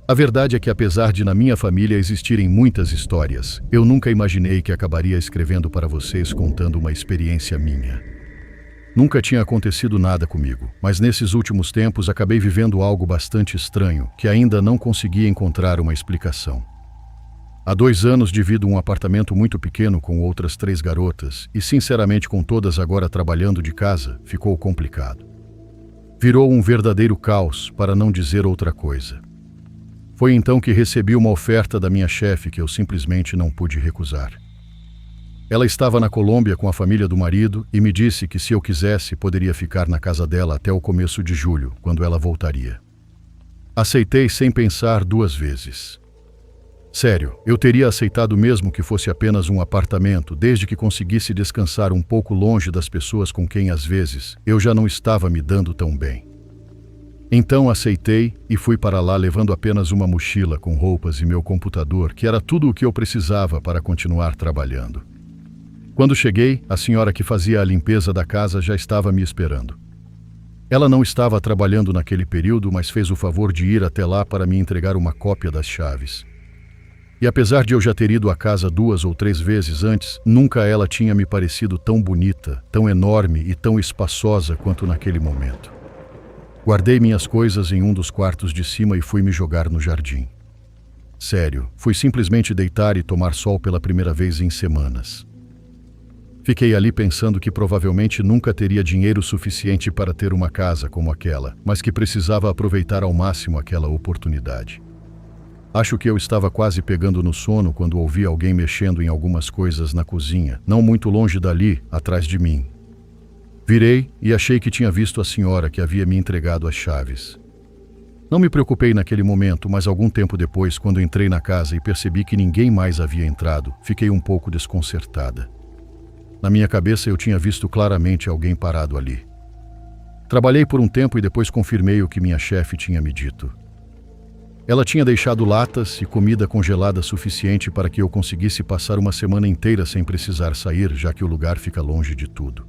A verdade é que, apesar de na minha família existirem muitas histórias, eu nunca imaginei que acabaria escrevendo para vocês contando uma experiência minha. Nunca tinha acontecido nada comigo, mas nesses últimos tempos acabei vivendo algo bastante estranho, que ainda não consegui encontrar uma explicação. Há 2 anos divido um apartamento muito pequeno com outras 3 garotas, e sinceramente, com todas agora trabalhando de casa, ficou complicado. Virou um verdadeiro caos, para não dizer outra coisa. Foi então que recebi uma oferta da minha chefe que eu simplesmente não pude recusar. Ela estava na Colômbia com a família do marido e me disse que, se eu quisesse, poderia ficar na casa dela até o começo de julho, quando ela voltaria. Aceitei sem pensar 2 vezes. Sério, eu teria aceitado mesmo que fosse apenas um apartamento, desde que conseguisse descansar um pouco longe das pessoas com quem, às vezes, eu já não estava me dando tão bem. Então aceitei e fui para lá levando apenas uma mochila com roupas e meu computador, que era tudo o que eu precisava para continuar trabalhando. Quando cheguei, a senhora que fazia a limpeza da casa já estava me esperando. Ela não estava trabalhando naquele período, mas fez o favor de ir até lá para me entregar uma cópia das chaves. E apesar de eu já ter ido à casa 2 ou 3 vezes antes, nunca ela tinha me parecido tão bonita, tão enorme e tão espaçosa quanto naquele momento. Guardei minhas coisas em um dos quartos de cima e fui me jogar no jardim. Sério, fui simplesmente deitar e tomar sol pela primeira vez em semanas. Fiquei ali pensando que provavelmente nunca teria dinheiro suficiente para ter uma casa como aquela, mas que precisava aproveitar ao máximo aquela oportunidade. Acho que eu estava quase pegando no sono quando ouvi alguém mexendo em algumas coisas na cozinha, não muito longe dali, atrás de mim. Virei e achei que tinha visto a senhora que havia me entregado as chaves. Não me preocupei naquele momento, mas algum tempo depois, quando entrei na casa e percebi que ninguém mais havia entrado, fiquei um pouco desconcertada. Na minha cabeça eu tinha visto claramente alguém parado ali. Trabalhei por um tempo e depois confirmei o que minha chefe tinha me dito. Ela tinha deixado latas e comida congelada suficiente para que eu conseguisse passar uma semana inteira sem precisar sair, já que o lugar fica longe de tudo.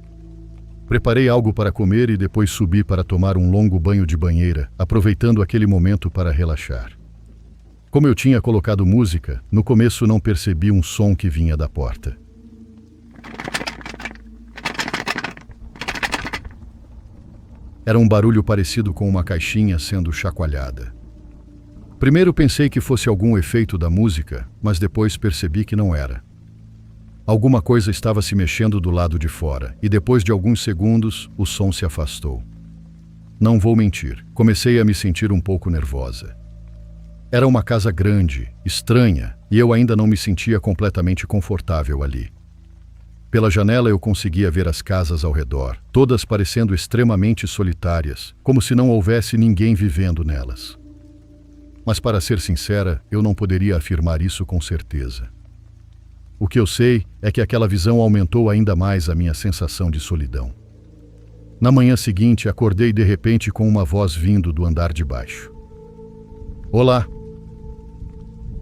Preparei algo para comer e depois subi para tomar um longo banho de banheira, aproveitando aquele momento para relaxar. Como eu tinha colocado música, no começo não percebi um som que vinha da porta. Era um barulho parecido com uma caixinha sendo chacoalhada. Primeiro pensei que fosse algum efeito da música, mas depois percebi que não era. Alguma coisa estava se mexendo do lado de fora, e depois de alguns segundos, o som se afastou. Não vou mentir, comecei a me sentir um pouco nervosa. Era uma casa grande, estranha, e eu ainda não me sentia completamente confortável ali. Pela janela eu conseguia ver as casas ao redor, todas parecendo extremamente solitárias, como se não houvesse ninguém vivendo nelas. Mas, para ser sincera, eu não poderia afirmar isso com certeza. O que eu sei é que aquela visão aumentou ainda mais a minha sensação de solidão. Na manhã seguinte, acordei de repente com uma voz vindo do andar de baixo. Olá!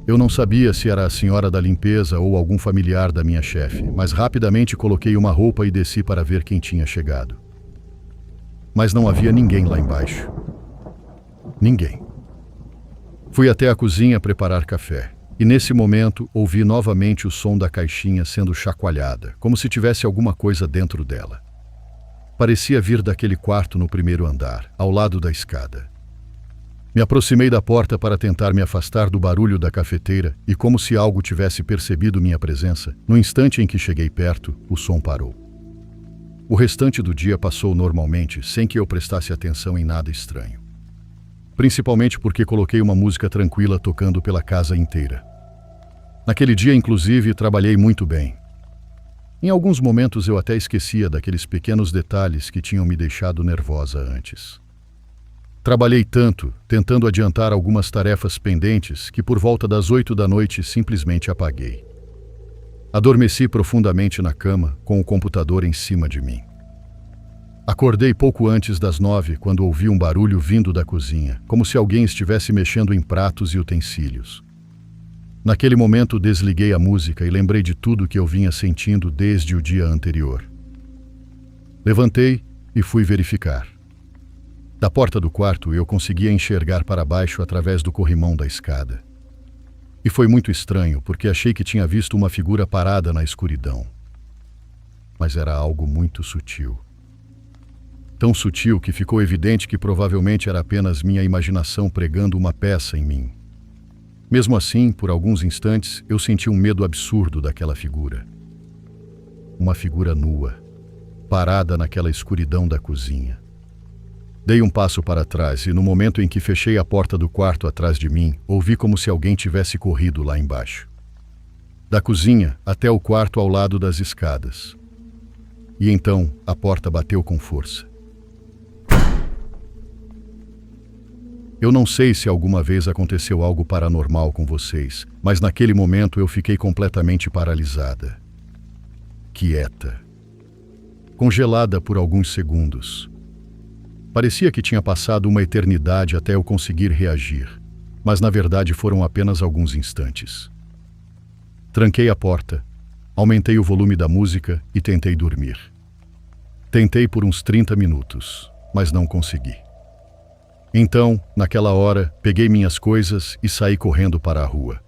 Eu não sabia se era a senhora da limpeza ou algum familiar da minha chefe, mas rapidamente coloquei uma roupa e desci para ver quem tinha chegado. Mas não havia ninguém lá embaixo. Ninguém. Fui até a cozinha preparar café. E nesse momento ouvi novamente o som da caixinha sendo chacoalhada, como se tivesse alguma coisa dentro dela. Parecia vir daquele quarto no primeiro andar, ao lado da escada. Me aproximei da porta para tentar me afastar do barulho da cafeteira e, como se algo tivesse percebido minha presença, no instante em que cheguei perto, o som parou. O restante do dia passou normalmente, sem que eu prestasse atenção em nada estranho. Principalmente porque coloquei uma música tranquila tocando pela casa inteira. Naquele dia, inclusive, trabalhei muito bem. Em alguns momentos eu até esquecia daqueles pequenos detalhes que tinham me deixado nervosa antes. Trabalhei tanto, tentando adiantar algumas tarefas pendentes, que por volta das 8 da noite simplesmente apaguei. Adormeci profundamente na cama, com o computador em cima de mim. Acordei pouco antes das 9, quando ouvi um barulho vindo da cozinha, como se alguém estivesse mexendo em pratos e utensílios. Naquele momento desliguei a música e lembrei de tudo que eu vinha sentindo desde o dia anterior. Levantei e fui verificar. Da porta do quarto eu conseguia enxergar para baixo através do corrimão da escada. E foi muito estranho, porque achei que tinha visto uma figura parada na escuridão. Mas era algo muito sutil. Tão sutil que ficou evidente que provavelmente era apenas minha imaginação pregando uma peça em mim. Mesmo assim, por alguns instantes, eu senti um medo absurdo daquela figura. Uma figura nua, parada naquela escuridão da cozinha. Dei um passo para trás e, no momento em que fechei a porta do quarto atrás de mim, ouvi como se alguém tivesse corrido lá embaixo. Da cozinha até o quarto ao lado das escadas. E então a porta bateu com força. Eu não sei se alguma vez aconteceu algo paranormal com vocês, mas naquele momento eu fiquei completamente paralisada. Quieta. Congelada por alguns segundos. Parecia que tinha passado uma eternidade até eu conseguir reagir, mas na verdade foram apenas alguns instantes. Tranquei a porta, aumentei o volume da música e tentei dormir. Tentei por uns 30 minutos, mas não consegui. Então, naquela hora, peguei minhas coisas e saí correndo para a rua.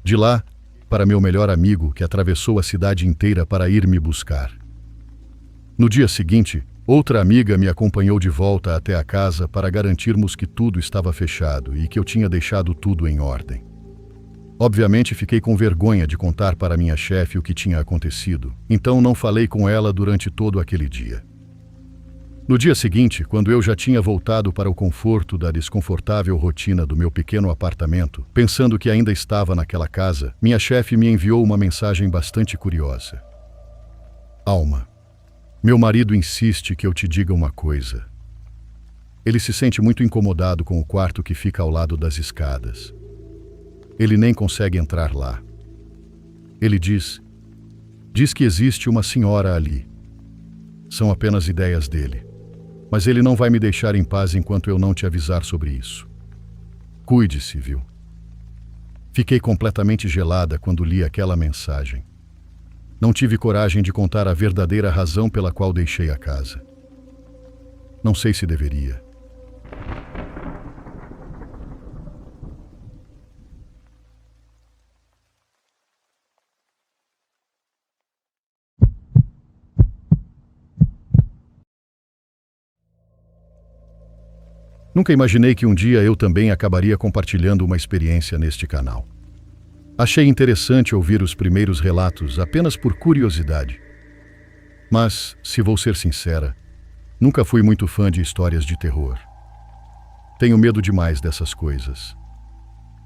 De lá, para meu melhor amigo, que atravessou a cidade inteira para ir me buscar. No dia seguinte, outra amiga me acompanhou de volta até a casa para garantirmos que tudo estava fechado e que eu tinha deixado tudo em ordem. Obviamente, fiquei com vergonha de contar para minha chefe o que tinha acontecido, então não falei com ela durante todo aquele dia. No dia seguinte, quando eu já tinha voltado para o conforto da desconfortável rotina do meu pequeno apartamento, pensando que ainda estava naquela casa, minha chefe me enviou uma mensagem bastante curiosa. Alma, meu marido insiste que eu te diga uma coisa. Ele se sente muito incomodado com o quarto que fica ao lado das escadas. Ele nem consegue entrar lá. Ele diz que existe uma senhora ali. São apenas ideias dele. Mas ele não vai me deixar em paz enquanto eu não te avisar sobre isso. Cuide-se, viu? Fiquei completamente gelada quando li aquela mensagem. Não tive coragem de contar a verdadeira razão pela qual deixei a casa. Não sei se deveria. Nunca imaginei que um dia eu também acabaria compartilhando uma experiência neste canal. Achei interessante ouvir os primeiros relatos apenas por curiosidade. Mas, se vou ser sincera, nunca fui muito fã de histórias de terror. Tenho medo demais dessas coisas.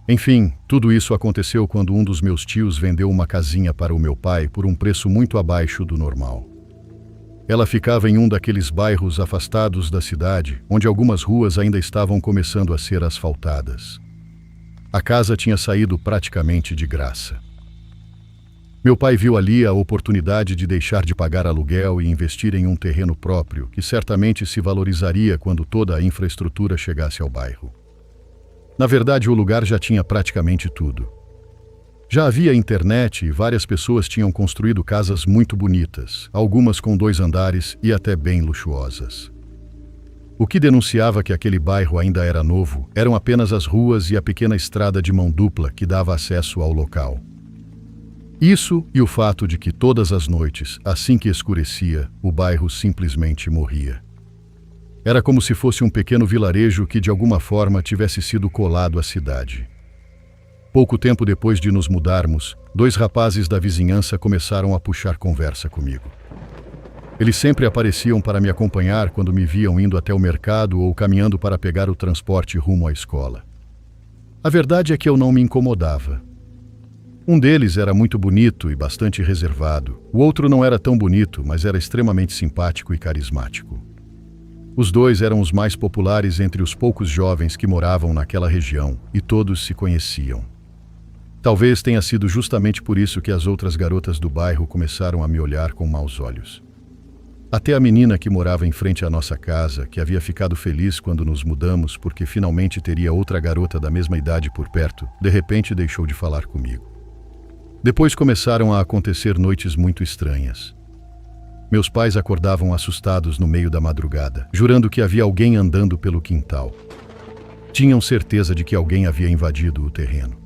Enfim, tudo isso aconteceu quando um dos meus tios vendeu uma casinha para o meu pai por um preço muito abaixo do normal. Ela ficava em um daqueles bairros afastados da cidade, onde algumas ruas ainda estavam começando a ser asfaltadas. A casa tinha saído praticamente de graça. Meu pai viu ali a oportunidade de deixar de pagar aluguel e investir em um terreno próprio, que certamente se valorizaria quando toda a infraestrutura chegasse ao bairro. Na verdade, o lugar já tinha praticamente tudo. Já havia internet e várias pessoas tinham construído casas muito bonitas, algumas com 2 andares e até bem luxuosas. O que denunciava que aquele bairro ainda era novo eram apenas as ruas e a pequena estrada de mão dupla que dava acesso ao local. Isso e o fato de que todas as noites, assim que escurecia, o bairro simplesmente morria. Era como se fosse um pequeno vilarejo que de alguma forma tivesse sido colado à cidade. Pouco tempo depois de nos mudarmos, 2 rapazes da vizinhança começaram a puxar conversa comigo. Eles sempre apareciam para me acompanhar quando me viam indo até o mercado ou caminhando para pegar o transporte rumo à escola. A verdade é que eu não me incomodava. Um deles era muito bonito e bastante reservado. O outro não era tão bonito, mas era extremamente simpático e carismático. Os 2 eram os mais populares entre os poucos jovens que moravam naquela região, e todos se conheciam. Talvez tenha sido justamente por isso que as outras garotas do bairro começaram a me olhar com maus olhos. Até a menina que morava em frente à nossa casa, que havia ficado feliz quando nos mudamos porque finalmente teria outra garota da mesma idade por perto, de repente deixou de falar comigo. Depois começaram a acontecer noites muito estranhas. Meus pais acordavam assustados no meio da madrugada, jurando que havia alguém andando pelo quintal. Tinham certeza de que alguém havia invadido o terreno.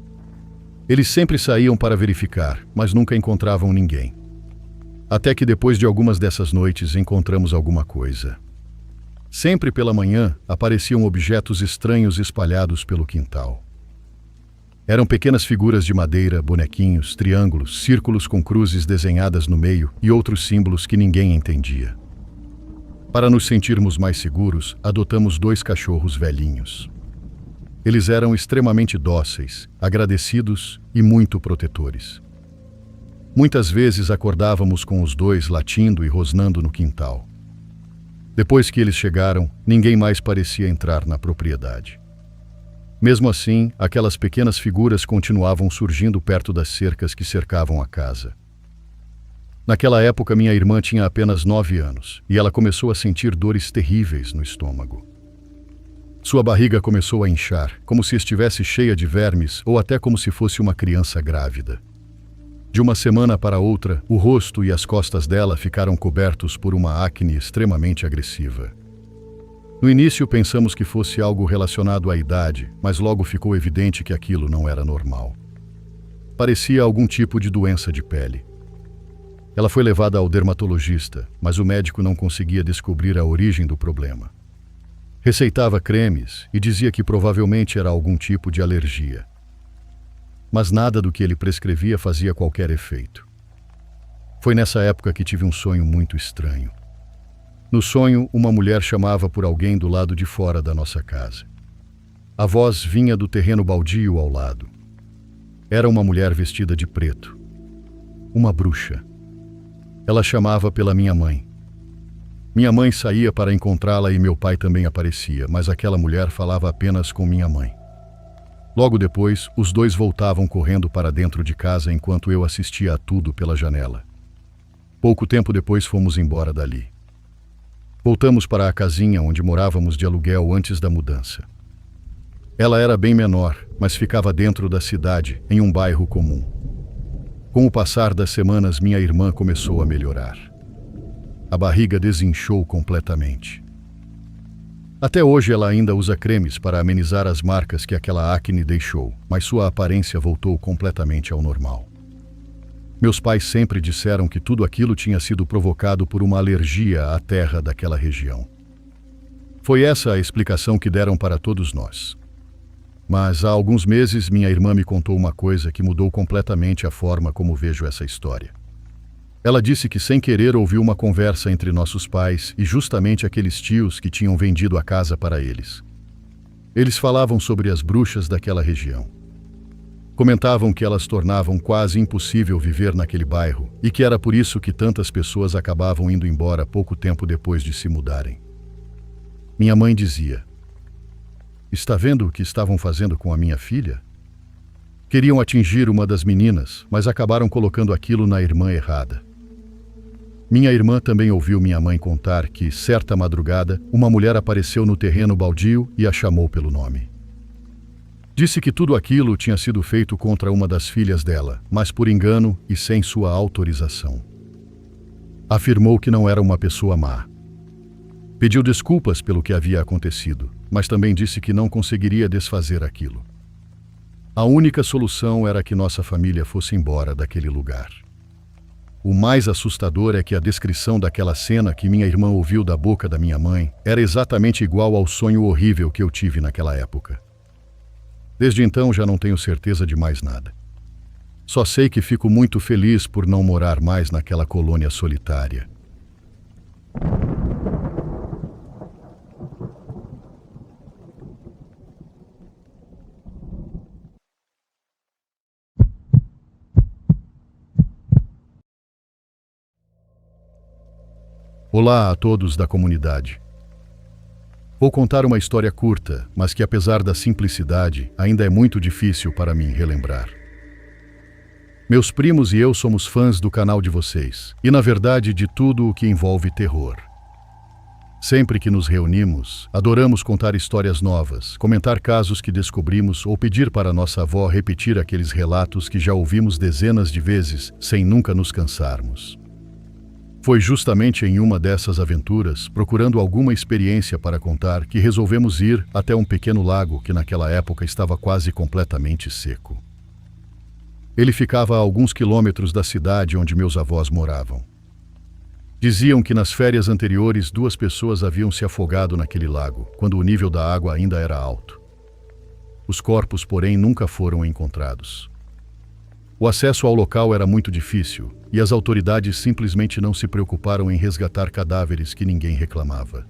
Eles sempre saíam para verificar, mas nunca encontravam ninguém. Até que depois de algumas dessas noites encontramos alguma coisa. Sempre pela manhã apareciam objetos estranhos espalhados pelo quintal. Eram pequenas figuras de madeira, bonequinhos, triângulos, círculos com cruzes desenhadas no meio e outros símbolos que ninguém entendia. Para nos sentirmos mais seguros, adotamos 2 cachorros velhinhos. Eles eram extremamente dóceis, agradecidos e muito protetores. Muitas vezes acordávamos com os 2 latindo e rosnando no quintal. Depois que eles chegaram, ninguém mais parecia entrar na propriedade. Mesmo assim, aquelas pequenas figuras continuavam surgindo perto das cercas que cercavam a casa. Naquela época, minha irmã tinha apenas 9 anos e ela começou a sentir dores terríveis no estômago. Sua barriga começou a inchar, como se estivesse cheia de vermes ou até como se fosse uma criança grávida. De uma semana para outra, o rosto e as costas dela ficaram cobertos por uma acne extremamente agressiva. No início pensamos que fosse algo relacionado à idade, mas logo ficou evidente que aquilo não era normal. Parecia algum tipo de doença de pele. Ela foi levada ao dermatologista, mas o médico não conseguia descobrir a origem do problema. Receitava cremes e dizia que provavelmente era algum tipo de alergia. Mas nada do que ele prescrevia fazia qualquer efeito. Foi nessa época que tive um sonho muito estranho. No sonho, uma mulher chamava por alguém do lado de fora da nossa casa. A voz vinha do terreno baldio ao lado. Era uma mulher vestida de preto. Uma bruxa. Ela chamava pela minha mãe. Minha mãe saía para encontrá-la e meu pai também aparecia, mas aquela mulher falava apenas com minha mãe. Logo depois, os 2 voltavam correndo para dentro de casa enquanto eu assistia a tudo pela janela. Pouco tempo depois fomos embora dali. Voltamos para a casinha onde morávamos de aluguel antes da mudança. Ela era bem menor, mas ficava dentro da cidade, em um bairro comum. Com o passar das semanas, minha irmã começou a melhorar. A barriga desinchou completamente. Até hoje ela ainda usa cremes para amenizar as marcas que aquela acne deixou, mas sua aparência voltou completamente ao normal. Meus pais sempre disseram que tudo aquilo tinha sido provocado por uma alergia à terra daquela região. Foi essa a explicação que deram para todos nós. Mas há alguns meses minha irmã me contou uma coisa que mudou completamente a forma como vejo essa história. Ela disse que sem querer ouviu uma conversa entre nossos pais e justamente aqueles tios que tinham vendido a casa para eles. Eles falavam sobre as bruxas daquela região. Comentavam que elas tornavam quase impossível viver naquele bairro e que era por isso que tantas pessoas acabavam indo embora pouco tempo depois de se mudarem. Minha mãe dizia: "Está vendo o que estavam fazendo com a minha filha? Queriam atingir uma das meninas, mas acabaram colocando aquilo na irmã errada." Minha irmã também ouviu minha mãe contar que, certa madrugada, uma mulher apareceu no terreno baldio e a chamou pelo nome. Disse que tudo aquilo tinha sido feito contra uma das filhas dela, mas por engano e sem sua autorização. Afirmou que não era uma pessoa má. Pediu desculpas pelo que havia acontecido, mas também disse que não conseguiria desfazer aquilo. A única solução era que nossa família fosse embora daquele lugar. O mais assustador é que a descrição daquela cena que minha irmã ouviu da boca da minha mãe era exatamente igual ao sonho horrível que eu tive naquela época. Desde então já não tenho certeza de mais nada. Só sei que fico muito feliz por não morar mais naquela colônia solitária. Olá a todos da comunidade. Vou contar uma história curta, mas que apesar da simplicidade, ainda é muito difícil para mim relembrar. Meus primos e eu somos fãs do canal de vocês, e na verdade de tudo o que envolve terror. Sempre que nos reunimos, adoramos contar histórias novas, comentar casos que descobrimos ou pedir para nossa avó repetir aqueles relatos que já ouvimos dezenas de vezes sem nunca nos cansarmos. Foi justamente em uma dessas aventuras, procurando alguma experiência para contar, que resolvemos ir até um pequeno lago que naquela época estava quase completamente seco. Ele ficava a alguns quilômetros da cidade onde meus avós moravam. Diziam que nas férias anteriores 2 pessoas haviam se afogado naquele lago, quando o nível da água ainda era alto. Os corpos, porém, nunca foram encontrados. O acesso ao local era muito difícil e as autoridades simplesmente não se preocuparam em resgatar cadáveres que ninguém reclamava.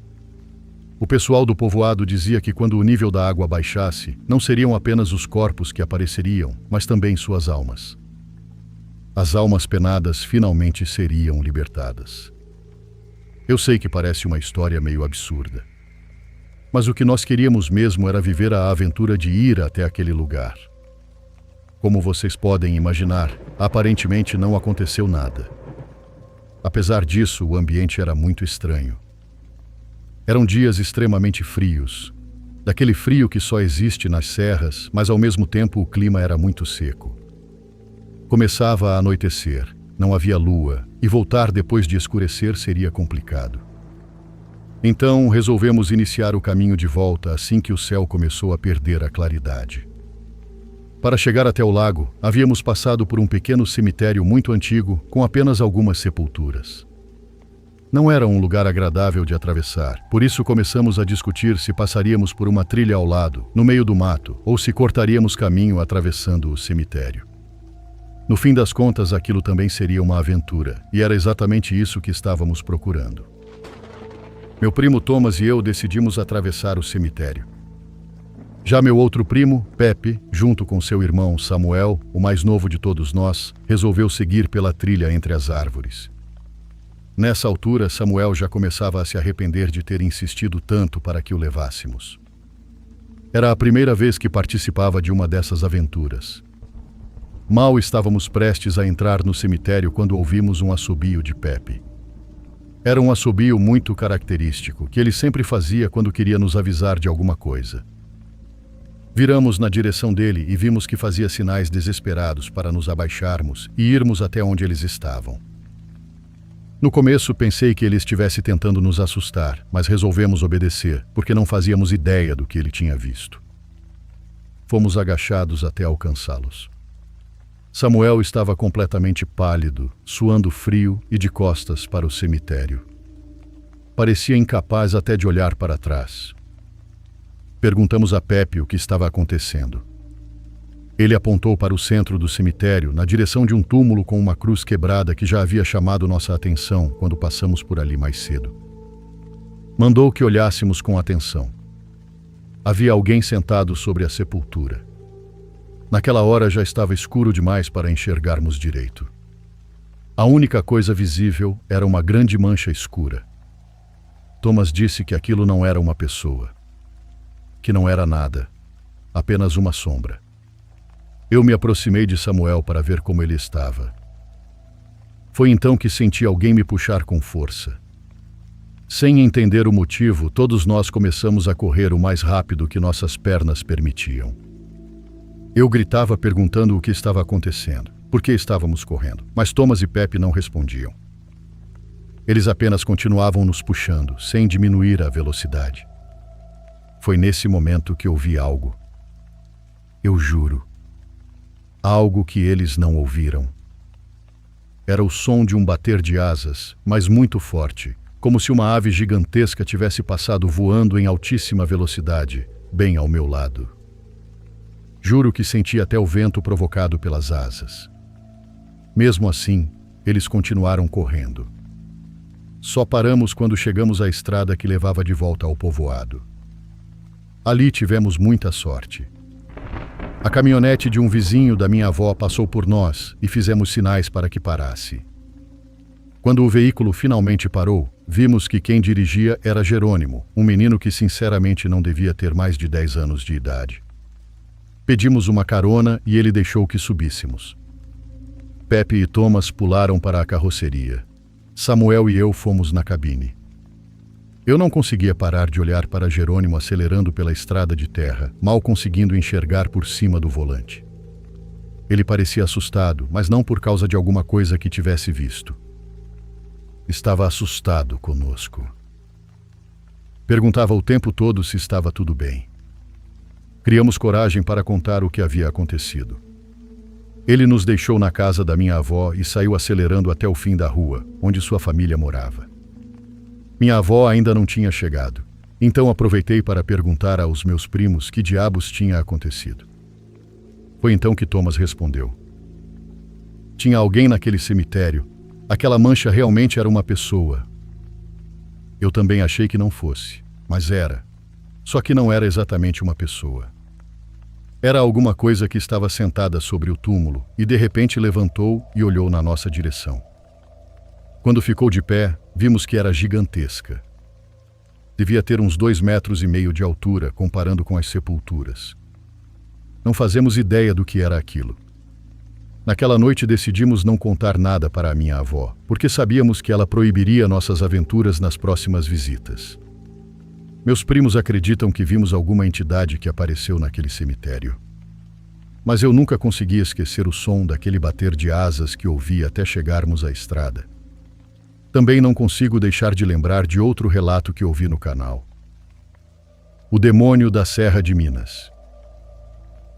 O pessoal do povoado dizia que quando o nível da água baixasse, não seriam apenas os corpos que apareceriam, mas também suas almas. As almas penadas finalmente seriam libertadas. Eu sei que parece uma história meio absurda, mas o que nós queríamos mesmo era viver a aventura de ir até aquele lugar. Como vocês podem imaginar, aparentemente não aconteceu nada. Apesar disso, o ambiente era muito estranho. Eram dias extremamente frios, daquele frio que só existe nas serras, mas ao mesmo tempo o clima era muito seco. Começava a anoitecer, não havia lua, e voltar depois de escurecer seria complicado. Então resolvemos iniciar o caminho de volta assim que o céu começou a perder a claridade. Para chegar até o lago, havíamos passado por um pequeno cemitério muito antigo, com apenas algumas sepulturas. Não era um lugar agradável de atravessar, por isso começamos a discutir se passaríamos por uma trilha ao lado, no meio do mato, ou se cortaríamos caminho atravessando o cemitério. No fim das contas, aquilo também seria uma aventura, e era exatamente isso que estávamos procurando. Meu primo Thomas e eu decidimos atravessar o cemitério. Já meu outro primo, Pepe, junto com seu irmão Samuel, o mais novo de todos nós, resolveu seguir pela trilha entre as árvores. Nessa altura, Samuel já começava a se arrepender de ter insistido tanto para que o levássemos. Era a primeira vez que participava de uma dessas aventuras. Mal estávamos prestes a entrar no cemitério quando ouvimos um assobio de Pepe. Era um assobio muito característico, que ele sempre fazia quando queria nos avisar de alguma coisa. Viramos na direção dele e vimos que fazia sinais desesperados para nos abaixarmos e irmos até onde eles estavam. No começo pensei que ele estivesse tentando nos assustar, mas resolvemos obedecer, porque não fazíamos ideia do que ele tinha visto. Fomos agachados até alcançá-los. Samuel estava completamente pálido, suando frio e de costas para o cemitério. Parecia incapaz até de olhar para trás. Perguntamos a Pepe o que estava acontecendo. Ele apontou para o centro do cemitério, na direção de um túmulo com uma cruz quebrada que já havia chamado nossa atenção quando passamos por ali mais cedo. Mandou que olhássemos com atenção. Havia alguém sentado sobre a sepultura. Naquela hora já estava escuro demais para enxergarmos direito. A única coisa visível era uma grande mancha escura. Thomas disse que aquilo não era uma pessoa, que não era nada, apenas uma sombra. Eu me aproximei de Samuel para ver como ele estava. Foi então que senti alguém me puxar com força. Sem entender o motivo, todos nós começamos a correr o mais rápido que nossas pernas permitiam. Eu gritava perguntando o que estava acontecendo, por que estávamos correndo, mas Thomas e Pepe não respondiam. Eles apenas continuavam nos puxando, sem diminuir a velocidade. Foi nesse momento que ouvi algo. Eu juro. Algo que eles não ouviram. Era o som de um bater de asas, mas muito forte, como se uma ave gigantesca tivesse passado voando em altíssima velocidade, bem ao meu lado. Juro que senti até o vento provocado pelas asas. Mesmo assim, eles continuaram correndo. Só paramos quando chegamos à estrada que levava de volta ao povoado. Ali tivemos muita sorte. A caminhonete de um vizinho da minha avó passou por nós e fizemos sinais para que parasse. Quando o veículo finalmente parou, vimos que quem dirigia era Jerônimo, um menino que sinceramente não devia ter mais de 10 anos de idade. Pedimos uma carona e ele deixou que subíssemos. Pepe e Thomas pularam para a carroceria. Samuel e eu fomos na cabine. Eu não conseguia parar de olhar para Jerônimo acelerando pela estrada de terra, mal conseguindo enxergar por cima do volante. Ele parecia assustado, mas não por causa de alguma coisa que tivesse visto. Estava assustado conosco. Perguntava o tempo todo se estava tudo bem. Criamos coragem para contar o que havia acontecido. Ele nos deixou na casa da minha avó e saiu acelerando até o fim da rua, onde sua família morava. Minha avó ainda não tinha chegado, então aproveitei para perguntar aos meus primos que diabos tinha acontecido. Foi então que Thomas respondeu. Tinha alguém naquele cemitério. Aquela mancha realmente era uma pessoa. Eu também achei que não fosse, mas era. Só que não era exatamente uma pessoa. Era alguma coisa que estava sentada sobre o túmulo e de repente levantou e olhou na nossa direção. Quando ficou de pé, vimos que era gigantesca. Devia ter uns 2,5 metros de altura, comparando com as sepulturas. Não fazemos ideia do que era aquilo. Naquela noite decidimos não contar nada para a minha avó, porque sabíamos que ela proibiria nossas aventuras nas próximas visitas. Meus primos acreditam que vimos alguma entidade que apareceu naquele cemitério. Mas eu nunca consegui esquecer o som daquele bater de asas que ouvi até chegarmos à estrada. Também não consigo deixar de lembrar de outro relato que ouvi no canal. O demônio da Serra de Minas.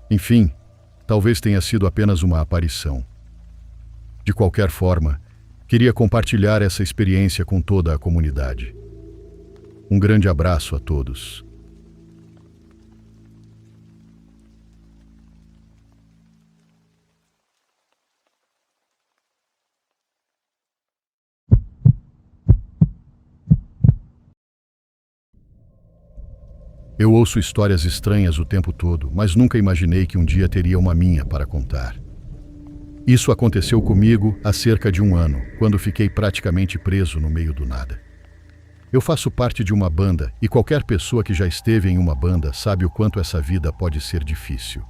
Enfim, talvez tenha sido apenas uma aparição. De qualquer forma, queria compartilhar essa experiência com toda a comunidade. Um grande abraço a todos. Eu ouço histórias estranhas o tempo todo, mas nunca imaginei que um dia teria uma minha para contar. Isso aconteceu comigo há cerca de 1 ano, quando fiquei praticamente preso no meio do nada. Eu faço parte de uma banda e qualquer pessoa que já esteve em uma banda sabe o quanto essa vida pode ser difícil.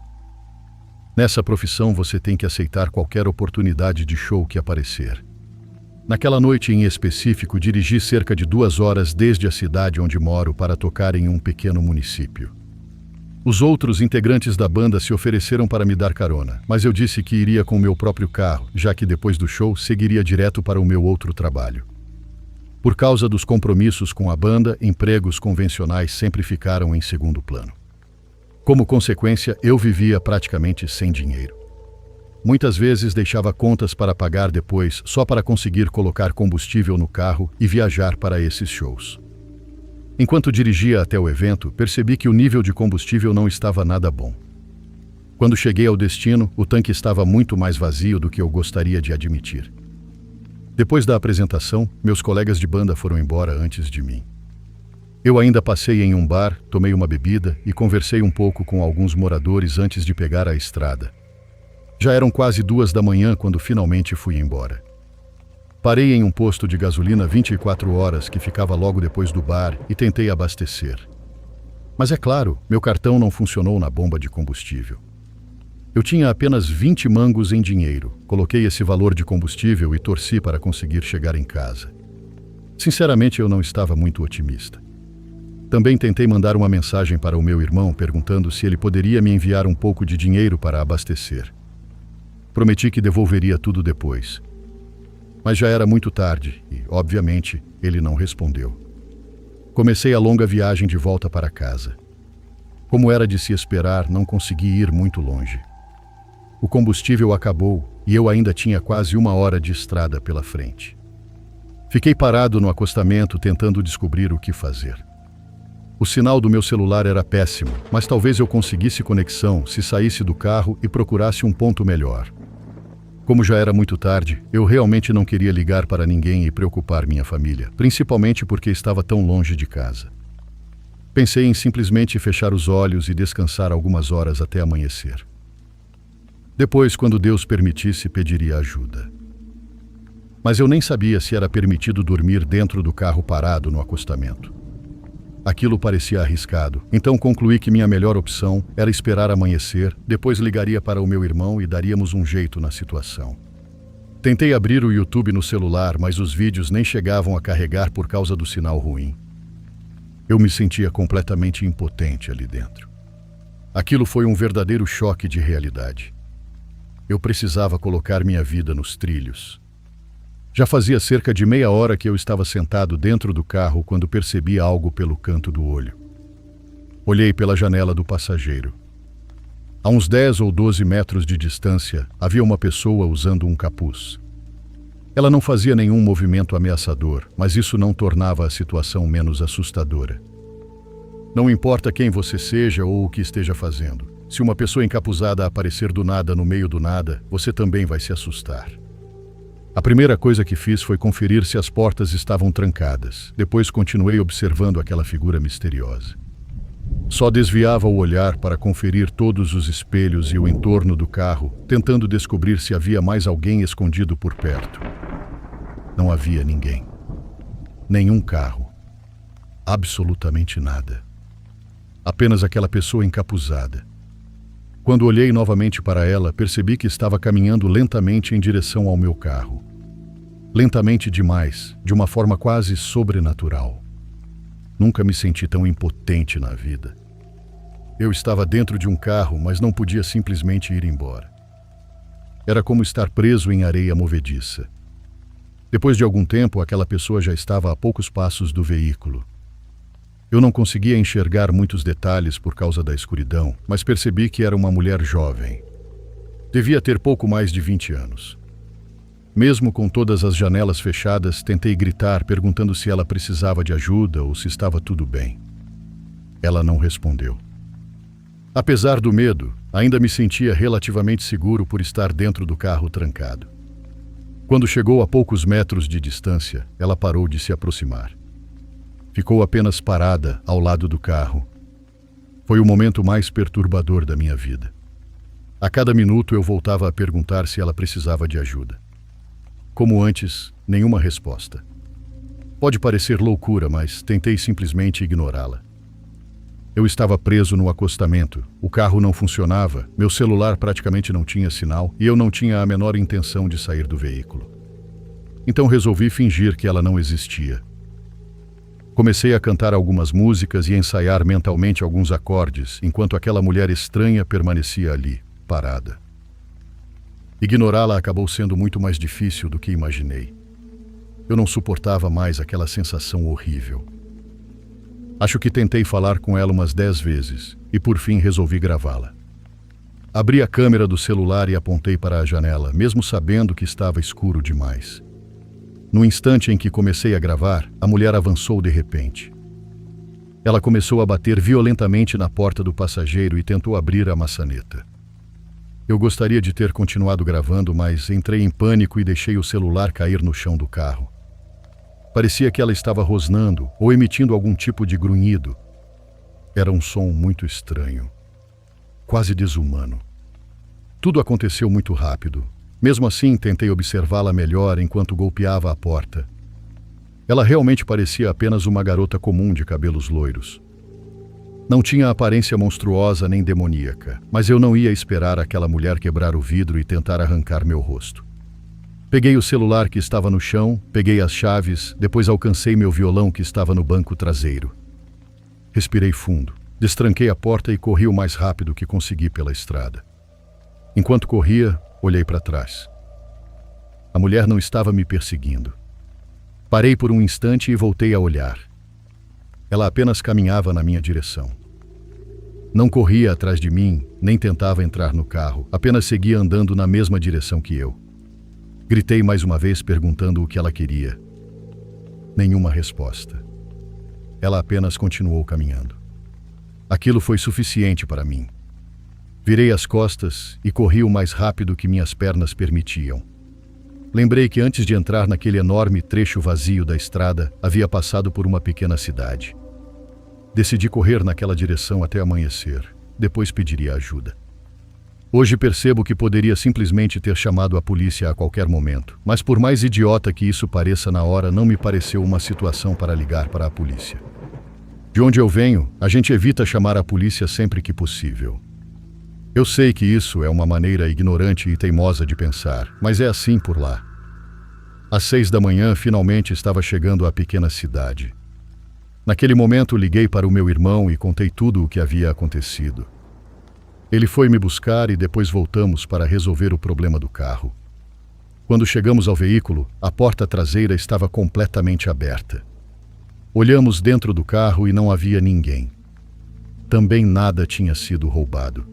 Nessa profissão você tem que aceitar qualquer oportunidade de show que aparecer. Naquela noite em específico, dirigi cerca de 2 horas desde a cidade onde moro para tocar em um pequeno município. Os outros integrantes da banda se ofereceram para me dar carona, mas eu disse que iria com o meu próprio carro, já que depois do show seguiria direto para o meu outro trabalho. Por causa dos compromissos com a banda, empregos convencionais sempre ficaram em segundo plano. Como consequência, eu vivia praticamente sem dinheiro. Muitas vezes deixava contas para pagar depois só para conseguir colocar combustível no carro e viajar para esses shows. Enquanto dirigia até o evento, percebi que o nível de combustível não estava nada bom. Quando cheguei ao destino, o tanque estava muito mais vazio do que eu gostaria de admitir. Depois da apresentação, meus colegas de banda foram embora antes de mim. Eu ainda passei em um bar, tomei uma bebida e conversei um pouco com alguns moradores antes de pegar a estrada. Já eram quase 2 da manhã quando finalmente fui embora. Parei em um posto de gasolina 24 horas que ficava logo depois do bar e tentei abastecer. Mas é claro, meu cartão não funcionou na bomba de combustível. Eu tinha apenas 20 mangos em dinheiro, coloquei esse valor de combustível e torci para conseguir chegar em casa. Sinceramente, eu não estava muito otimista. Também tentei mandar uma mensagem para o meu irmão perguntando se ele poderia me enviar um pouco de dinheiro para abastecer. Prometi que devolveria tudo depois. Mas já era muito tarde e, obviamente, ele não respondeu. Comecei a longa viagem de volta para casa. Como era de se esperar, não consegui ir muito longe. O combustível acabou e eu ainda tinha quase 1 hora de estrada pela frente. Fiquei parado no acostamento tentando descobrir o que fazer. O sinal do meu celular era péssimo, mas talvez eu conseguisse conexão se saísse do carro e procurasse um ponto melhor. Como já era muito tarde, eu realmente não queria ligar para ninguém e preocupar minha família, principalmente porque estava tão longe de casa. Pensei em simplesmente fechar os olhos e descansar algumas horas até amanhecer. Depois, quando Deus permitisse, pediria ajuda. Mas eu nem sabia se era permitido dormir dentro do carro parado no acostamento. Aquilo parecia arriscado, então concluí que minha melhor opção era esperar amanhecer, depois ligaria para o meu irmão e daríamos um jeito na situação. Tentei abrir o YouTube no celular, mas os vídeos nem chegavam a carregar por causa do sinal ruim. Eu me sentia completamente impotente ali dentro. Aquilo foi um verdadeiro choque de realidade. Eu precisava colocar minha vida nos trilhos. Já fazia cerca de meia hora que eu estava sentado dentro do carro quando percebi algo pelo canto do olho. Olhei pela janela do passageiro. A uns 10 ou 12 metros de distância, havia uma pessoa usando um capuz. Ela não fazia nenhum movimento ameaçador, mas isso não tornava a situação menos assustadora. Não importa quem você seja ou o que esteja fazendo. Se uma pessoa encapuzada aparecer do nada no meio do nada, você também vai se assustar. A primeira coisa que fiz foi conferir se as portas estavam trancadas. Depois continuei observando aquela figura misteriosa. Só desviava o olhar para conferir todos os espelhos e o entorno do carro, tentando descobrir se havia mais alguém escondido por perto. Não havia ninguém. Nenhum carro. Absolutamente nada. Apenas aquela pessoa encapuzada. Quando olhei novamente para ela, percebi que estava caminhando lentamente em direção ao meu carro. Lentamente demais, de uma forma quase sobrenatural. Nunca me senti tão impotente na vida. Eu estava dentro de um carro, mas não podia simplesmente ir embora. Era como estar preso em areia movediça. Depois de algum tempo, aquela pessoa já estava a poucos passos do veículo. Eu não conseguia enxergar muitos detalhes por causa da escuridão, mas percebi que era uma mulher jovem. Devia ter pouco mais de 20 anos. Mesmo com todas as janelas fechadas, tentei gritar, perguntando se ela precisava de ajuda ou se estava tudo bem. Ela não respondeu. Apesar do medo, ainda me sentia relativamente seguro por estar dentro do carro trancado. Quando chegou a poucos metros de distância, ela parou de se aproximar. Ficou apenas parada ao lado do carro. Foi o momento mais perturbador da minha vida. A cada minuto eu voltava a perguntar se ela precisava de ajuda. Como antes, nenhuma resposta. Pode parecer loucura, mas tentei simplesmente ignorá-la. Eu estava preso no acostamento, o carro não funcionava, meu celular praticamente não tinha sinal e eu não tinha a menor intenção de sair do veículo. Então resolvi fingir que ela não existia. Comecei a cantar algumas músicas e ensaiar mentalmente alguns acordes, enquanto aquela mulher estranha permanecia ali, parada. Ignorá-la acabou sendo muito mais difícil do que imaginei. Eu não suportava mais aquela sensação horrível. Acho que tentei falar com ela umas 10 vezes e por fim resolvi gravá-la. Abri a câmera do celular e apontei para a janela, mesmo sabendo que estava escuro demais. No instante em que comecei a gravar, a mulher avançou de repente. Ela começou a bater violentamente na porta do passageiro e tentou abrir a maçaneta. Eu gostaria de ter continuado gravando, mas entrei em pânico e deixei o celular cair no chão do carro. Parecia que ela estava rosnando ou emitindo algum tipo de grunhido. Era um som muito estranho, quase desumano. Tudo aconteceu muito rápido. Mesmo assim, tentei observá-la melhor enquanto golpeava a porta. Ela realmente parecia apenas uma garota comum de cabelos loiros. Não tinha aparência monstruosa nem demoníaca, mas eu não ia esperar aquela mulher quebrar o vidro e tentar arrancar meu rosto. Peguei o celular que estava no chão, peguei as chaves, depois alcancei meu violão que estava no banco traseiro. Respirei fundo, destranquei a porta e corri o mais rápido que consegui pela estrada. Enquanto corria, olhei para trás. A mulher não estava me perseguindo. Parei por um instante e voltei a olhar. Ela apenas caminhava na minha direção. Não corria atrás de mim, nem tentava entrar no carro, apenas seguia andando na mesma direção que eu. Gritei mais uma vez perguntando o que ela queria. Nenhuma resposta. Ela apenas continuou caminhando. Aquilo foi suficiente para mim. Virei as costas e corri o mais rápido que minhas pernas permitiam. Lembrei que antes de entrar naquele enorme trecho vazio da estrada, havia passado por uma pequena cidade. Decidi correr naquela direção até amanhecer. Depois pediria ajuda. Hoje percebo que poderia simplesmente ter chamado a polícia a qualquer momento, mas por mais idiota que isso pareça na hora, não me pareceu uma situação para ligar para a polícia. De onde eu venho, a gente evita chamar a polícia sempre que possível. Eu sei que isso é uma maneira ignorante e teimosa de pensar, mas é assim por lá. Às 6 da manhã, finalmente estava chegando à pequena cidade. Naquele momento, liguei para o meu irmão e contei tudo o que havia acontecido. Ele foi me buscar e depois voltamos para resolver o problema do carro. Quando chegamos ao veículo, a porta traseira estava completamente aberta. Olhamos dentro do carro e não havia ninguém. Também nada tinha sido roubado.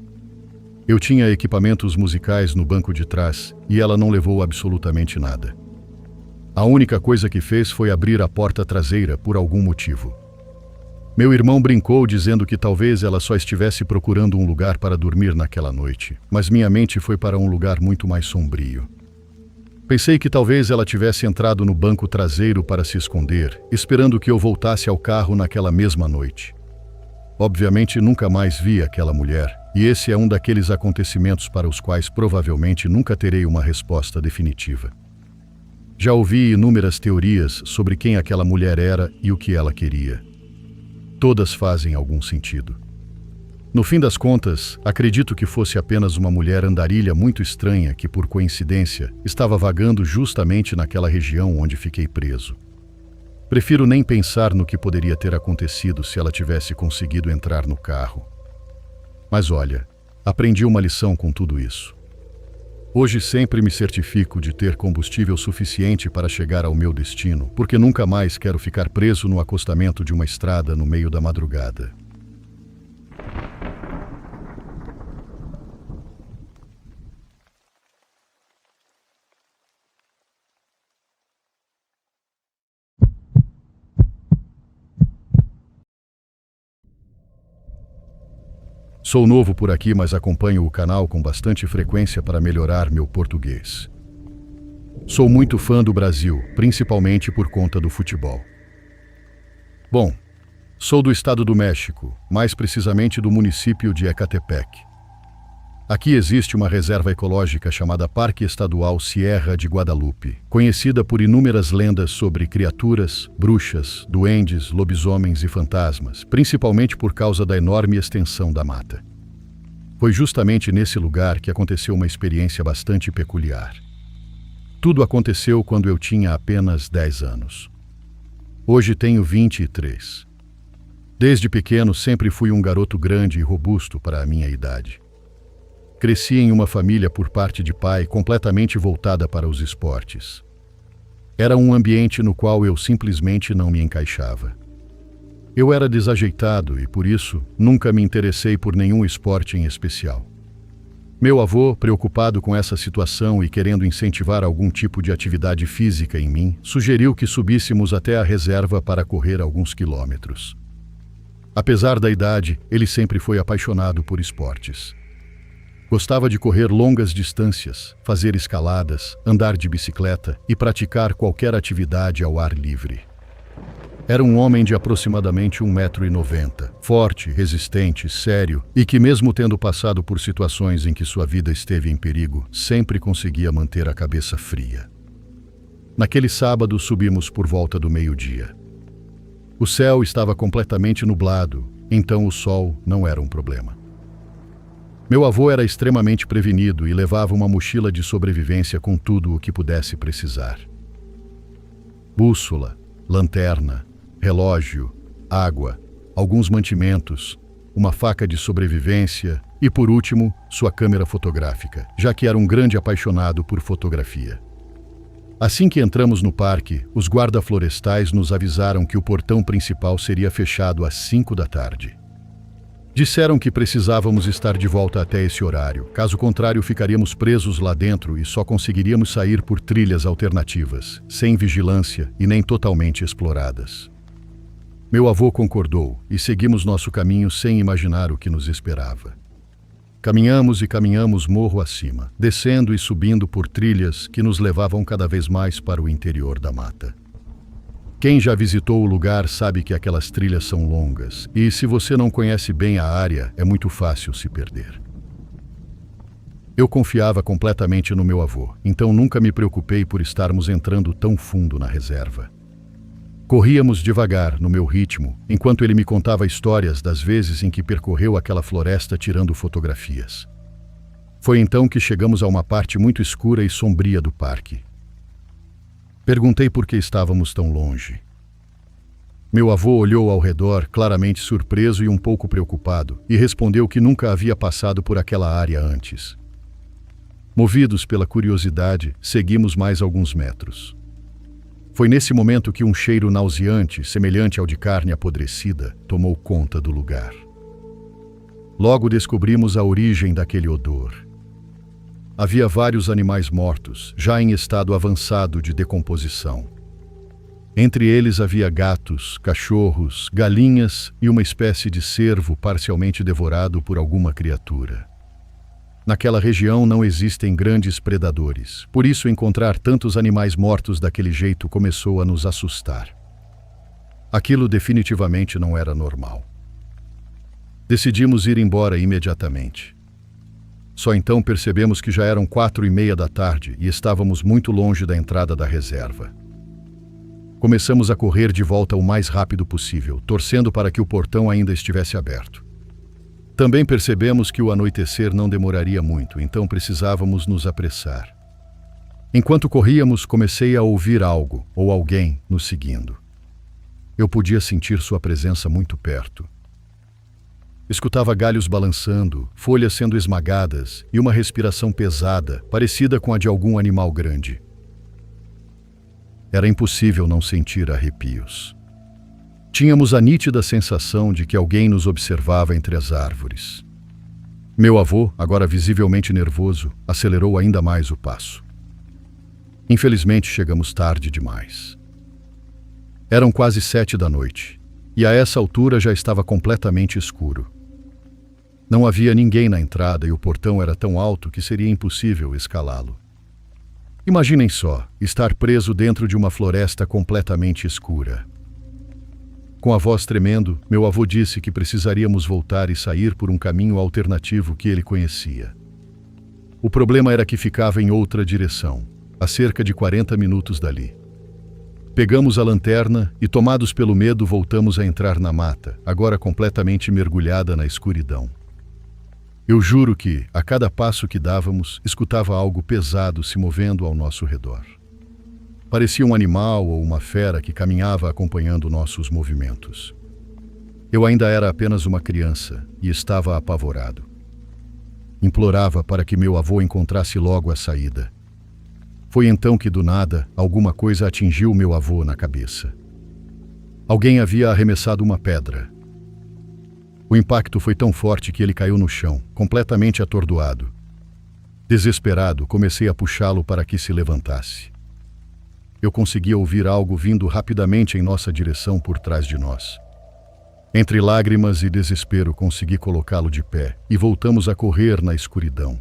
Eu tinha equipamentos musicais no banco de trás e ela não levou absolutamente nada. A única coisa que fez foi abrir a porta traseira por algum motivo. Meu irmão brincou dizendo que talvez ela só estivesse procurando um lugar para dormir naquela noite, mas minha mente foi para um lugar muito mais sombrio. Pensei que talvez ela tivesse entrado no banco traseiro para se esconder, esperando que eu voltasse ao carro naquela mesma noite. Obviamente nunca mais vi aquela mulher, e esse é um daqueles acontecimentos para os quais provavelmente nunca terei uma resposta definitiva. Já ouvi inúmeras teorias sobre quem aquela mulher era e o que ela queria. Todas fazem algum sentido. No fim das contas, acredito que fosse apenas uma mulher andarilha muito estranha que, por coincidência, estava vagando justamente naquela região onde fiquei preso. Prefiro nem pensar no que poderia ter acontecido se ela tivesse conseguido entrar no carro. Mas olha, aprendi uma lição com tudo isso. Hoje sempre me certifico de ter combustível suficiente para chegar ao meu destino, porque nunca mais quero ficar preso no acostamento de uma estrada no meio da madrugada. Sou novo por aqui, mas acompanho o canal com bastante frequência para melhorar meu português. Sou muito fã do Brasil, principalmente por conta do futebol. Bom, sou do estado do México, mais precisamente do município de Ecatepec. Aqui existe uma reserva ecológica chamada Parque Estadual Sierra de Guadalupe, conhecida por inúmeras lendas sobre criaturas, bruxas, duendes, lobisomens e fantasmas, principalmente por causa da enorme extensão da mata. Foi justamente nesse lugar que aconteceu uma experiência bastante peculiar. Tudo aconteceu quando eu tinha apenas 10 anos. Hoje tenho 23. Desde pequeno sempre fui um garoto grande e robusto para a minha idade. Cresci em uma família por parte de pai completamente voltada para os esportes. Era um ambiente no qual eu simplesmente não me encaixava. Eu era desajeitado e, por isso, nunca me interessei por nenhum esporte em especial. Meu avô, preocupado com essa situação e querendo incentivar algum tipo de atividade física em mim, sugeriu que subíssemos até a reserva para correr alguns quilômetros. Apesar da idade, ele sempre foi apaixonado por esportes. Gostava de correr longas distâncias, fazer escaladas, andar de bicicleta e praticar qualquer atividade ao ar livre. Era um homem de aproximadamente 1,90 m, forte, resistente, sério e que, mesmo tendo passado por situações em que sua vida esteve em perigo, sempre conseguia manter a cabeça fria. Naquele sábado subimos por volta do meio-dia. O céu estava completamente nublado, então o sol não era um problema. Meu avô era extremamente prevenido e levava uma mochila de sobrevivência com tudo o que pudesse precisar. Bússola, lanterna, relógio, água, alguns mantimentos, uma faca de sobrevivência e, por último, sua câmera fotográfica, já que era um grande apaixonado por fotografia. Assim que entramos no parque, os guarda-florestais nos avisaram que o portão principal seria fechado às 5 da tarde. Disseram que precisávamos estar de volta até esse horário, caso contrário ficaríamos presos lá dentro e só conseguiríamos sair por trilhas alternativas, sem vigilância e nem totalmente exploradas. Meu avô concordou e seguimos nosso caminho sem imaginar o que nos esperava. Caminhamos e caminhamos morro acima, descendo e subindo por trilhas que nos levavam cada vez mais para o interior da mata. Quem já visitou o lugar sabe que aquelas trilhas são longas e, se você não conhece bem a área, é muito fácil se perder. Eu confiava completamente no meu avô, então nunca me preocupei por estarmos entrando tão fundo na reserva. Corríamos devagar, no meu ritmo, enquanto ele me contava histórias das vezes em que percorreu aquela floresta tirando fotografias. Foi então que chegamos a uma parte muito escura e sombria do parque. Perguntei por que estávamos tão longe. Meu avô olhou ao redor, claramente surpreso e um pouco preocupado, e respondeu que nunca havia passado por aquela área antes. Movidos pela curiosidade, seguimos mais alguns metros. Foi nesse momento que um cheiro nauseante, semelhante ao de carne apodrecida, tomou conta do lugar. Logo descobrimos a origem daquele odor. Havia vários animais mortos, já em estado avançado de decomposição. Entre eles havia gatos, cachorros, galinhas e uma espécie de cervo parcialmente devorado por alguma criatura. Naquela região não existem grandes predadores, por isso encontrar tantos animais mortos daquele jeito começou a nos assustar. Aquilo definitivamente não era normal. Decidimos ir embora imediatamente. Só então percebemos que já eram 4:30 da tarde e estávamos muito longe da entrada da reserva. Começamos a correr de volta o mais rápido possível, torcendo para que o portão ainda estivesse aberto. Também percebemos que o anoitecer não demoraria muito, então precisávamos nos apressar. Enquanto corríamos, comecei a ouvir algo ou alguém nos seguindo. Eu podia sentir sua presença muito perto. Escutava galhos balançando, folhas sendo esmagadas e uma respiração pesada, parecida com a de algum animal grande. Era impossível não sentir arrepios. Tínhamos a nítida sensação de que alguém nos observava entre as árvores. Meu avô, agora visivelmente nervoso, acelerou ainda mais o passo. Infelizmente, chegamos tarde demais. Eram quase 7 da noite, e a essa altura já estava completamente escuro. Não havia ninguém na entrada e o portão era tão alto que seria impossível escalá-lo. Imaginem só, estar preso dentro de uma floresta completamente escura. Com a voz tremendo, meu avô disse que precisaríamos voltar e sair por um caminho alternativo que ele conhecia. O problema era que ficava em outra direção, a cerca de 40 minutos dali. Pegamos a lanterna e, tomados pelo medo, voltamos a entrar na mata, agora completamente mergulhada na escuridão. Eu juro que, a cada passo que dávamos, escutava algo pesado se movendo ao nosso redor. Parecia um animal ou uma fera que caminhava acompanhando nossos movimentos. Eu ainda era apenas uma criança e estava apavorado. Implorava para que meu avô encontrasse logo a saída. Foi então que, do nada, alguma coisa atingiu meu avô na cabeça. Alguém havia arremessado uma pedra. O impacto foi tão forte que ele caiu no chão, completamente atordoado. Desesperado, comecei a puxá-lo para que se levantasse. Eu conseguia ouvir algo vindo rapidamente em nossa direção por trás de nós. Entre lágrimas e desespero, consegui colocá-lo de pé e voltamos a correr na escuridão.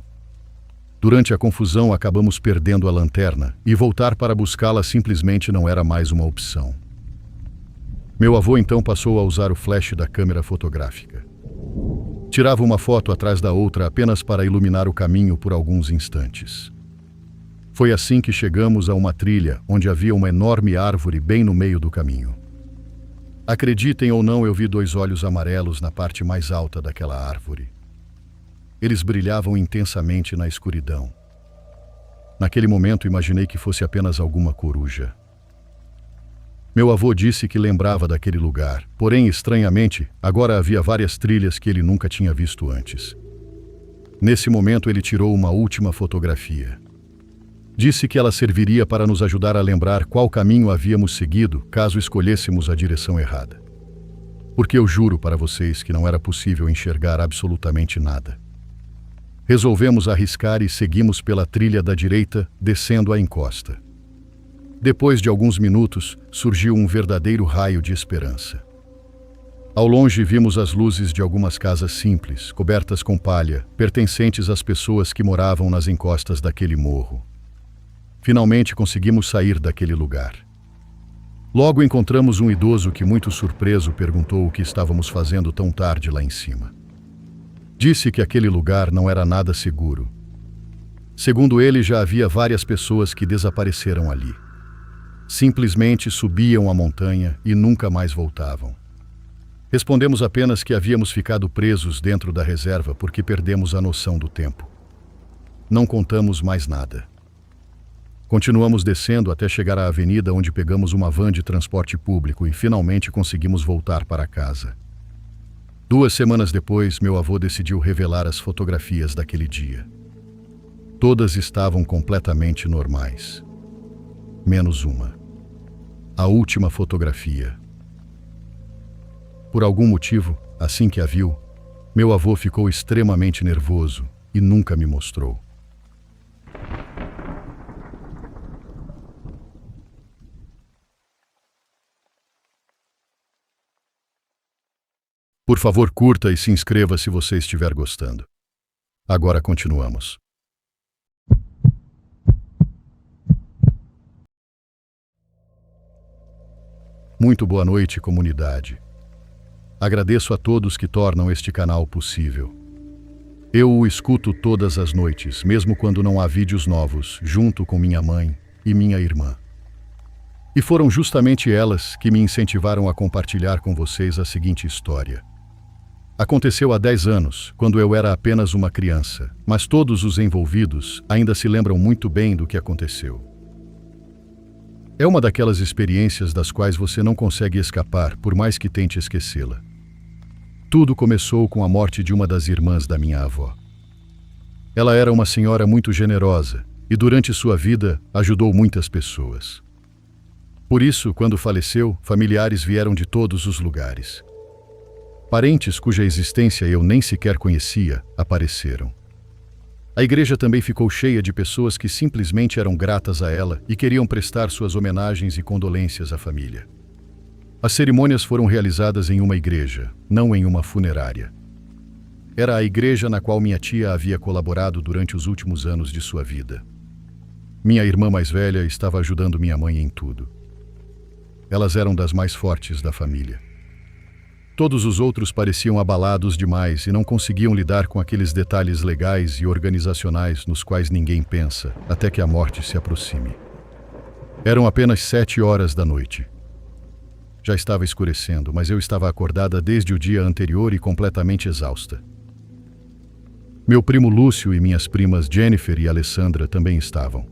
Durante a confusão, acabamos perdendo a lanterna e voltar para buscá-la simplesmente não era mais uma opção. Meu avô então passou a usar o flash da câmera fotográfica. Tirava uma foto atrás da outra apenas para iluminar o caminho por alguns instantes. Foi assim que chegamos a uma trilha onde havia uma enorme árvore bem no meio do caminho. Acreditem ou não, eu vi 2 olhos amarelos na parte mais alta daquela árvore. Eles brilhavam intensamente na escuridão. Naquele momento, imaginei que fosse apenas alguma coruja. Meu avô disse que lembrava daquele lugar, porém, estranhamente, agora havia várias trilhas que ele nunca tinha visto antes. Nesse momento, ele tirou uma última fotografia. Disse que ela serviria para nos ajudar a lembrar qual caminho havíamos seguido caso escolhêssemos a direção errada. Porque eu juro para vocês que não era possível enxergar absolutamente nada. Resolvemos arriscar e seguimos pela trilha da direita, descendo a encosta. Depois de alguns minutos, surgiu um verdadeiro raio de esperança. Ao longe vimos as luzes de algumas casas simples, cobertas com palha, pertencentes às pessoas que moravam nas encostas daquele morro. Finalmente conseguimos sair daquele lugar. Logo encontramos um idoso que, muito surpreso, perguntou o que estávamos fazendo tão tarde lá em cima. Disse que aquele lugar não era nada seguro. Segundo ele, já havia várias pessoas que desapareceram ali. Simplesmente subiam a montanha e nunca mais voltavam. Respondemos apenas que havíamos ficado presos dentro da reserva porque perdemos a noção do tempo. Não contamos mais nada. Continuamos descendo até chegar à avenida onde pegamos uma van de transporte público e finalmente conseguimos voltar para casa. 2 semanas depois, meu avô decidiu revelar as fotografias daquele dia. Todas estavam completamente normais. Menos uma. A última fotografia. Por algum motivo, assim que a viu, meu avô ficou extremamente nervoso e nunca me mostrou. Por favor, curta e se inscreva se você estiver gostando. Agora continuamos. Muito boa noite, comunidade. Agradeço a todos que tornam este canal possível. Eu o escuto todas as noites, mesmo quando não há vídeos novos, junto com minha mãe e minha irmã. E foram justamente elas que me incentivaram a compartilhar com vocês a seguinte história. Aconteceu há 10 anos, quando eu era apenas uma criança, mas todos os envolvidos ainda se lembram muito bem do que aconteceu. É uma daquelas experiências das quais você não consegue escapar, por mais que tente esquecê-la. Tudo começou com a morte de uma das irmãs da minha avó. Ela era uma senhora muito generosa e durante sua vida ajudou muitas pessoas. Por isso, quando faleceu, familiares vieram de todos os lugares. Parentes cuja existência eu nem sequer conhecia apareceram. A igreja também ficou cheia de pessoas que simplesmente eram gratas a ela e queriam prestar suas homenagens e condolências à família. As cerimônias foram realizadas em uma igreja, não em uma funerária. Era a igreja na qual minha tia havia colaborado durante os últimos anos de sua vida. Minha irmã mais velha estava ajudando minha mãe em tudo. Elas eram das mais fortes da família. Todos os outros pareciam abalados demais e não conseguiam lidar com aqueles detalhes legais e organizacionais nos quais ninguém pensa, até que a morte se aproxime. Eram apenas 7 horas da noite. Já estava escurecendo, mas eu estava acordada desde o dia anterior e completamente exausta. Meu primo Lúcio e minhas primas Jennifer e Alessandra também estavam.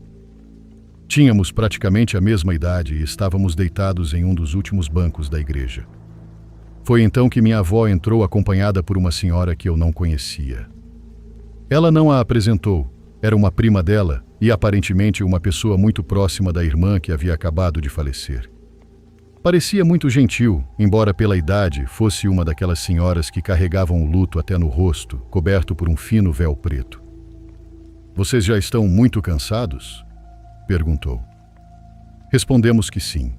Tínhamos praticamente a mesma idade e estávamos deitados em um dos últimos bancos da igreja. Foi então que minha avó entrou acompanhada por uma senhora que eu não conhecia. Ela não a apresentou, era uma prima dela e aparentemente uma pessoa muito próxima da irmã que havia acabado de falecer. Parecia muito gentil, embora pela idade fosse uma daquelas senhoras que carregavam o luto até no rosto, coberto por um fino véu preto. "Vocês já estão muito cansados?" perguntou. Respondemos que sim.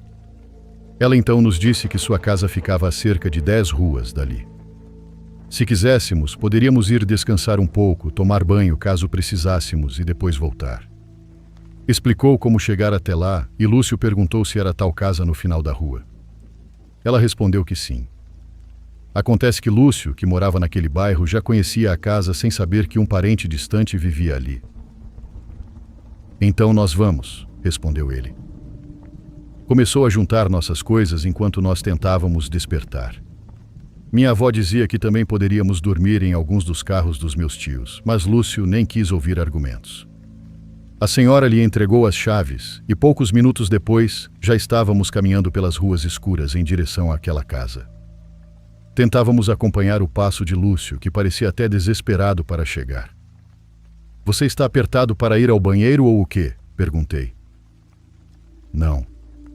Ela então nos disse que sua casa ficava a cerca de 10 ruas dali. Se quiséssemos, poderíamos ir descansar um pouco, tomar banho caso precisássemos e depois voltar. Explicou como chegar até lá e Lúcio perguntou se era tal casa no final da rua. Ela respondeu que sim. Acontece que Lúcio, que morava naquele bairro, já conhecia a casa sem saber que um parente distante vivia ali. "Então nós vamos", respondeu ele. Começou a juntar nossas coisas enquanto nós tentávamos despertar. Minha avó dizia que também poderíamos dormir em alguns dos carros dos meus tios, mas Lúcio nem quis ouvir argumentos. A senhora lhe entregou as chaves e poucos minutos depois já estávamos caminhando pelas ruas escuras em direção àquela casa. Tentávamos acompanhar o passo de Lúcio, que parecia até desesperado para chegar. "Você está apertado para ir ao banheiro ou o quê?" perguntei. "Não.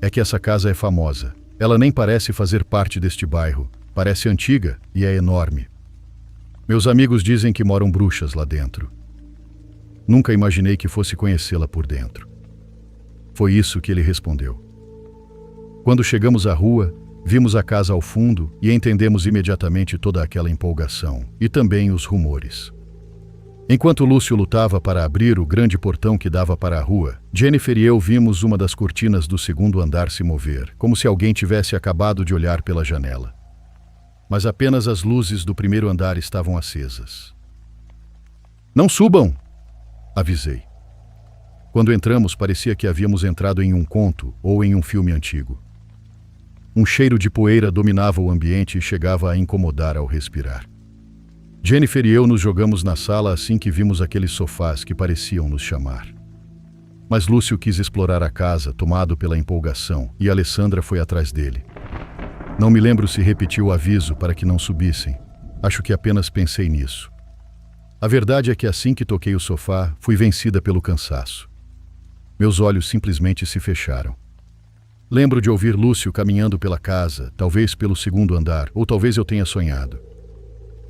É que essa casa é famosa. Ela nem parece fazer parte deste bairro. Parece antiga e é enorme. Meus amigos dizem que moram bruxas lá dentro. Nunca imaginei que fosse conhecê-la por dentro." Foi isso que ele respondeu. Quando chegamos à rua, vimos a casa ao fundo e entendemos imediatamente toda aquela empolgação e também os rumores. Enquanto Lúcio lutava para abrir o grande portão que dava para a rua, Jennifer e eu vimos uma das cortinas do segundo andar se mover, como se alguém tivesse acabado de olhar pela janela. Mas apenas as luzes do primeiro andar estavam acesas. "Não subam!" avisei. Quando entramos, parecia que havíamos entrado em um conto ou em um filme antigo. Um cheiro de poeira dominava o ambiente e chegava a incomodar ao respirar. Jennifer e eu nos jogamos na sala assim que vimos aqueles sofás que pareciam nos chamar. Mas Lúcio quis explorar a casa, tomado pela empolgação, e Alessandra foi atrás dele. Não me lembro se repetiu o aviso para que não subissem. Acho que apenas pensei nisso. A verdade é que assim que toquei o sofá, fui vencida pelo cansaço. Meus olhos simplesmente se fecharam. Lembro de ouvir Lúcio caminhando pela casa, talvez pelo segundo andar, ou talvez eu tenha sonhado.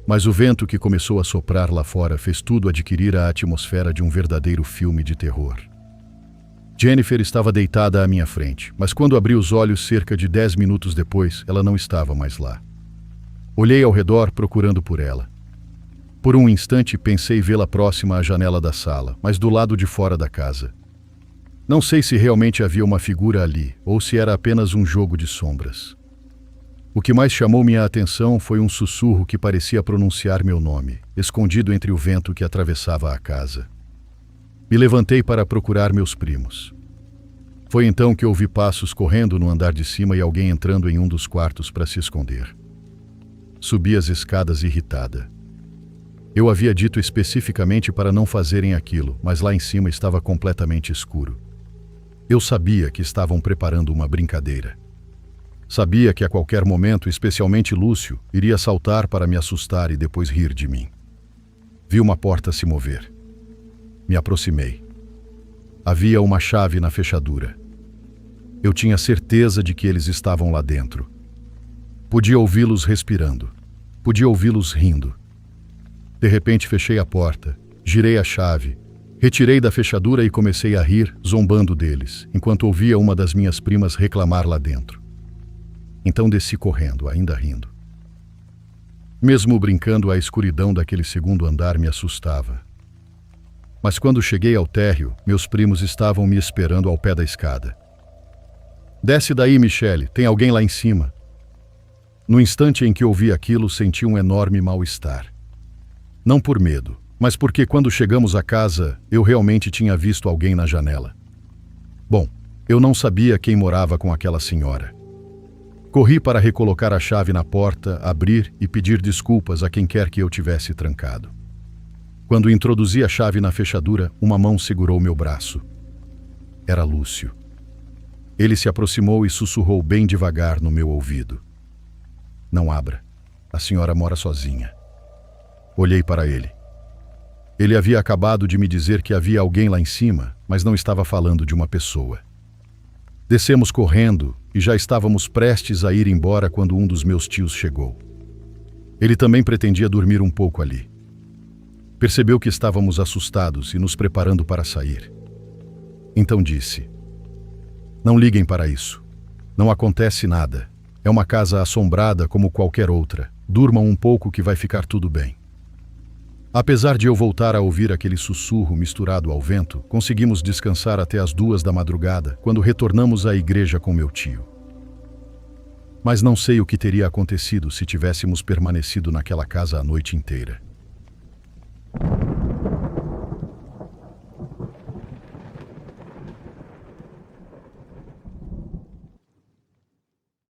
Mas o vento que começou a soprar lá fora fez tudo adquirir a atmosfera de um verdadeiro filme de terror. Jennifer estava deitada à minha frente, mas quando abri os olhos cerca de 10 minutos depois, ela não estava mais lá. Olhei ao redor procurando por ela. Por um instante pensei vê-la próxima à janela da sala, mas do lado de fora da casa. Não sei se realmente havia uma figura ali, ou se era apenas um jogo de sombras. O que mais chamou minha atenção foi um sussurro que parecia pronunciar meu nome, escondido entre o vento que atravessava a casa. Me levantei para procurar meus primos. Foi então que ouvi passos correndo no andar de cima e alguém entrando em um dos quartos para se esconder. Subi as escadas irritada. Eu havia dito especificamente para não fazerem aquilo, mas lá em cima estava completamente escuro. Eu sabia que estavam preparando uma brincadeira. Sabia que a qualquer momento, especialmente Lúcio, iria saltar para me assustar e depois rir de mim. Vi uma porta se mover. Me aproximei. Havia uma chave na fechadura. Eu tinha certeza de que eles estavam lá dentro. Podia ouvi-los respirando. Podia ouvi-los rindo. De repente fechei a porta, girei a chave, retirei da fechadura e comecei a rir, zombando deles, enquanto ouvia uma das minhas primas reclamar lá dentro. Então desci correndo, ainda rindo. Mesmo brincando, a escuridão daquele segundo andar me assustava. Mas quando cheguei ao térreo, meus primos estavam me esperando ao pé da escada. Desce daí, Michele, tem alguém lá em cima. No instante em que ouvi aquilo, senti um enorme mal-estar. Não por medo, mas porque quando chegamos à casa, eu realmente tinha visto alguém na janela. Bom, eu não sabia quem morava com aquela senhora. Corri para recolocar a chave na porta, abrir e pedir desculpas a quem quer que eu tivesse trancado. Quando introduzi a chave na fechadura, uma mão segurou meu braço. Era Lúcio. Ele se aproximou e sussurrou bem devagar no meu ouvido. Não abra. A senhora mora sozinha. Olhei para ele. Ele havia acabado de me dizer que havia alguém lá em cima, mas não estava falando de uma pessoa. Descemos correndo e já estávamos prestes a ir embora quando um dos meus tios chegou. Ele também pretendia dormir um pouco ali. Percebeu que estávamos assustados e nos preparando para sair. Então disse: "Não liguem para isso. Não acontece nada. É uma casa assombrada como qualquer outra. Durmam um pouco que vai ficar tudo bem." Apesar de eu voltar a ouvir aquele sussurro misturado ao vento, conseguimos descansar até as 2 da madrugada, quando retornamos à igreja com meu tio. Mas não sei o que teria acontecido se tivéssemos permanecido naquela casa a noite inteira.